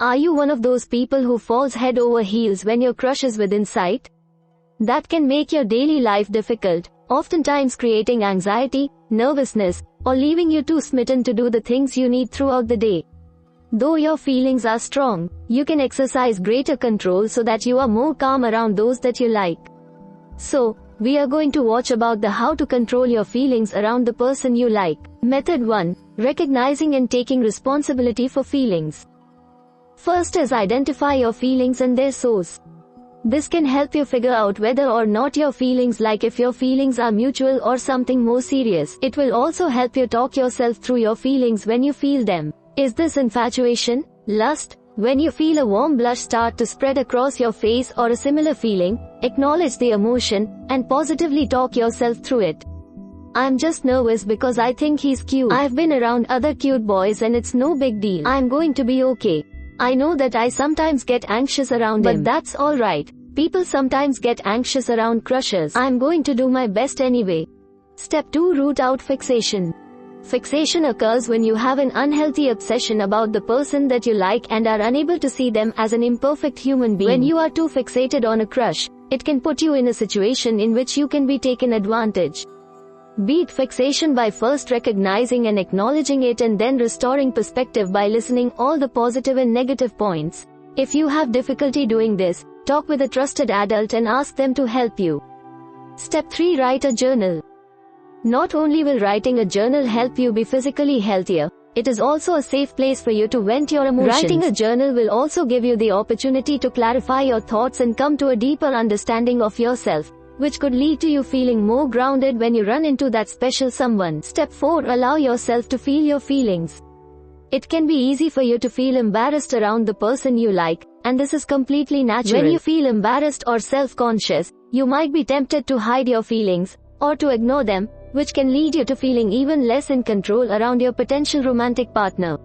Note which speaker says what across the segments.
Speaker 1: Are you one of those people who falls head over heels when your crush is within sight? That can make your daily life difficult, oftentimes creating anxiety, nervousness, or leaving you too smitten to do the things you need throughout the day. Though your feelings are strong, you can exercise greater control so that you are more calm around those that you like. So, we are going to watch about the how to control your feelings around the person you like. Method 1. Recognizing and taking responsibility for feelings. First is identify your feelings and their source. This can help you figure out whether or not your feelings, like if your feelings are mutual or something more serious. It will also help you talk yourself through your feelings when you feel them. Is this infatuation, lust? When you feel a warm blush start to spread across your face or a similar feeling, acknowledge the emotion and positively talk yourself through it. I'm just nervous because I think he's cute. I've been around other cute boys and it's no big deal. I'm going to be okay. I know that I sometimes get anxious around him, but that's alright. People sometimes get anxious around crushes. I'm going to do my best anyway. Step 2. Root out fixation. Fixation occurs when you have an unhealthy obsession about the person that you like and are unable to see them as an imperfect human being. When you are too fixated on a crush, it can put you in a situation in which you can be taken advantage. Beat fixation by first recognizing and acknowledging it and then restoring perspective by listening all the positive and negative points. If you have difficulty doing this, talk with a trusted adult and ask them to help you. Step 3. Write a journal. Not only will writing a journal help you be physically healthier, it is also a safe place for you to vent your emotions. Writing a journal will also give you the opportunity to clarify your thoughts and come to a deeper understanding of yourself, which could lead to you feeling more grounded when you run into that special someone. Step 4. Allow yourself to feel your feelings. It can be easy for you to feel embarrassed around the person you like, and this is completely natural. When you feel embarrassed or self-conscious, you might be tempted to hide your feelings, or to ignore them, which can lead you to feeling even less in control around your potential romantic partner.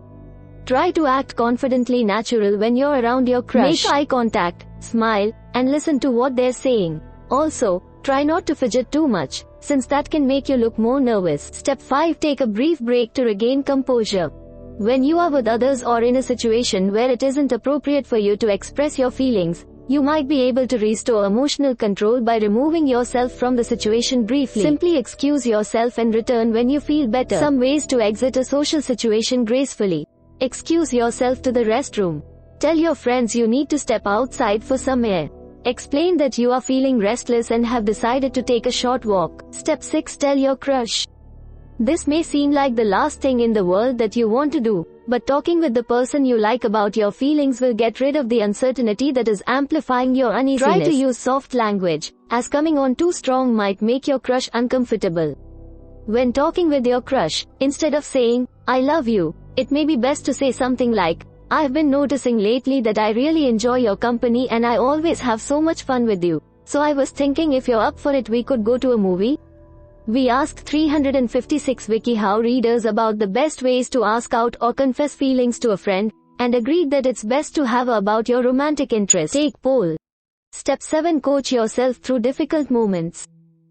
Speaker 1: Try to act confidently natural when you're around your crush. Make eye contact, smile, and listen to what they're saying. Also, try not to fidget too much, since that can make you look more nervous. Step 5. Take a brief break to regain composure. When you are with others or in a situation where it isn't appropriate for you to express your feelings, you might be able to restore emotional control by removing yourself from the situation briefly. Simply excuse yourself and return when you feel better. Some ways to exit a social situation gracefully. Excuse yourself to the restroom. Tell your friends you need to step outside for some air. Explain that you are feeling restless and have decided to take a short walk. Step 6. Tell your crush. This may seem like the last thing in the world that you want to do, but talking with the person you like about your feelings will get rid of the uncertainty that is amplifying your uneasiness. Try to use soft language, as coming on too strong might make your crush uncomfortable. When talking with your crush, instead of saying, "I love you," it may be best to say something like, "I've been noticing lately that I really enjoy your company and I always have so much fun with you. So I was thinking if you're up for it we could go to a movie." We asked 356 WikiHow readers about the best ways to ask out or confess feelings to a friend, and agreed that it's best to have about your romantic interest. Take poll. Step 7. Coach yourself through difficult moments.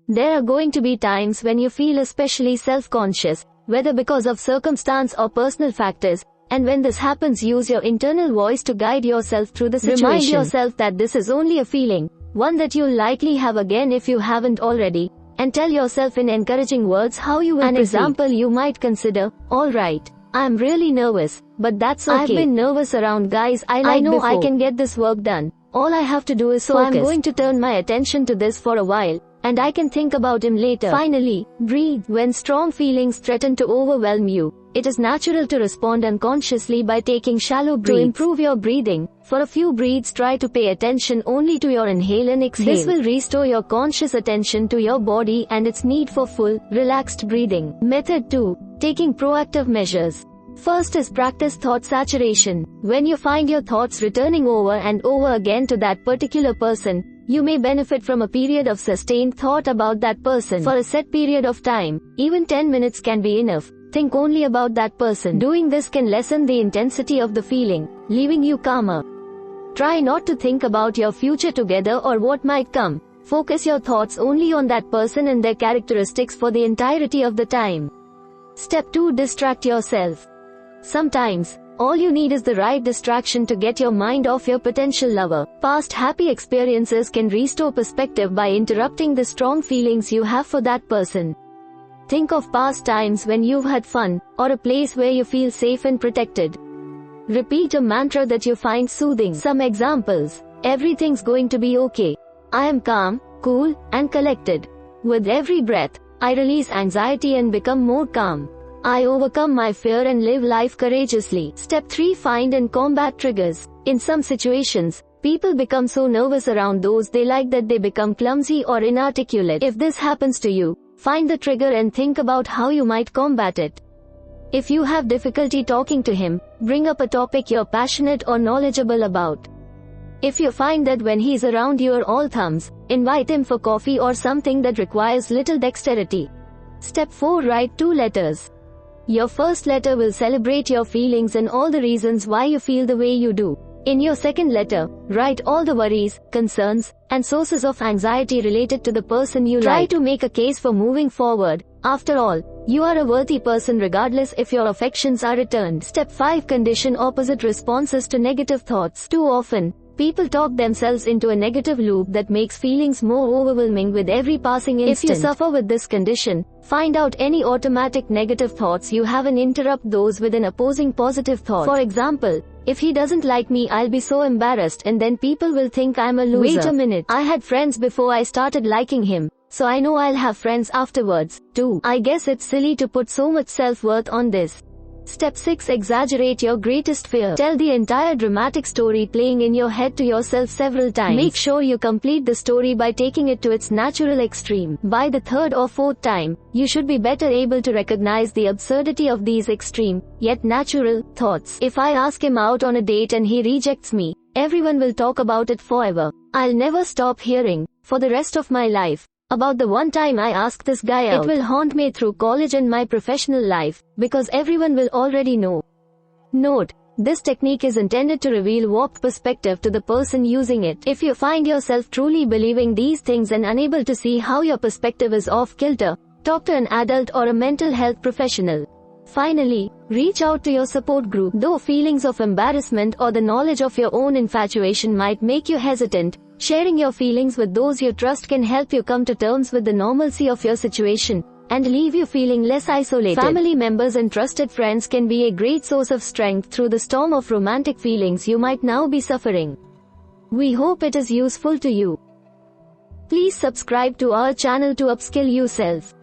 Speaker 1: There are going to be times when you feel especially self-conscious, whether because of circumstance or personal factors, and when this happens use your internal voice to guide yourself through the situation. Remind yourself that this is only a feeling, one that you'll likely have again if you haven't already, and tell yourself in encouraging words how you will proceed. An example you might consider, "Alright, I'm really nervous, but that's okay. I've been nervous around guys I like before. I can get this work done. All I have to do is focus. I'm going to turn my attention to this for a while, and I can think about him later." Finally, breathe. When strong feelings threaten to overwhelm you, it is natural to respond unconsciously by taking shallow breaths. To improve your breathing, for a few breaths try to pay attention only to your inhale and exhale. This will restore your conscious attention to your body and its need for full, relaxed breathing. Method 2. Taking proactive measures. First is practice thought saturation. When you find your thoughts returning over and over again to that particular person, you may benefit from a period of sustained thought about that person. For a set period of time, even 10 minutes can be enough. Think only about that person. Doing this can lessen the intensity of the feeling, leaving you calmer. Try not to think about your future together or what might come. Focus your thoughts only on that person and their characteristics for the entirety of the time. Step 2. Distract yourself. Sometimes, All you need is the right distraction to get your mind off your potential lover. Past happy experiences can restore perspective by interrupting the strong feelings you have for that person. Think of past times when you've had fun, or a place where you feel safe and protected. Repeat a mantra that you find soothing. Some examples. Everything's going to be okay. I am calm, cool, and collected. With every breath, I release anxiety and become more calm. I overcome my fear and live life courageously. Step 3. Find and combat triggers. In some situations, people become so nervous around those they like that they become clumsy or inarticulate. If this happens to you, find the trigger and think about how you might combat it. If you have difficulty talking to him, bring up a topic you're passionate or knowledgeable about. If you find that when he's around you're all thumbs, invite him for coffee or something that requires little dexterity. Step 4. Write 2 letters. Your first letter will celebrate your feelings and all the reasons why you feel the way you do. In your second letter, write all the worries, concerns, and sources of anxiety related to the person you like. Try to make a case for moving forward. After all, you are a worthy person regardless if your affections are returned. Step 5. Condition opposite responses to negative thoughts. Too often, people talk themselves into a negative loop that makes feelings more overwhelming with every passing instant. If you suffer with this condition, find out any automatic negative thoughts you have and interrupt those with an opposing positive thought. For example, if he doesn't like me, I'll be so embarrassed and then people will think I'm a loser. Wait a minute. I had friends before I started liking him, so I know I'll have friends afterwards, too. I guess it's silly to put so much self-worth on this. Step 6. Exaggerate your greatest fear. Tell the entire dramatic story playing in your head to yourself several times. Make sure you complete the story by taking it to its natural extreme. By the 3rd or 4th time, you should be better able to recognize the absurdity of these extreme, yet natural, thoughts. If I ask him out on a date and he rejects me, everyone will talk about it forever. I'll never stop hearing, for the rest of my life, about the one time I asked this guy out. It will haunt me through college and my professional life, because everyone will already know. Note: this technique is intended to reveal warped perspective to the person using it. If you find yourself truly believing these things and unable to see how your perspective is off kilter, talk to an adult or a mental health professional. Finally, reach out to your support group. Though feelings of embarrassment or the knowledge of your own infatuation might make you hesitant, sharing your feelings with those you trust can help you come to terms with the normalcy of your situation and leave you feeling less isolated. Family members and trusted friends can be a great source of strength through the storm of romantic feelings you might now be suffering. We hope it is useful to you. Please subscribe to our channel to upskill yourself.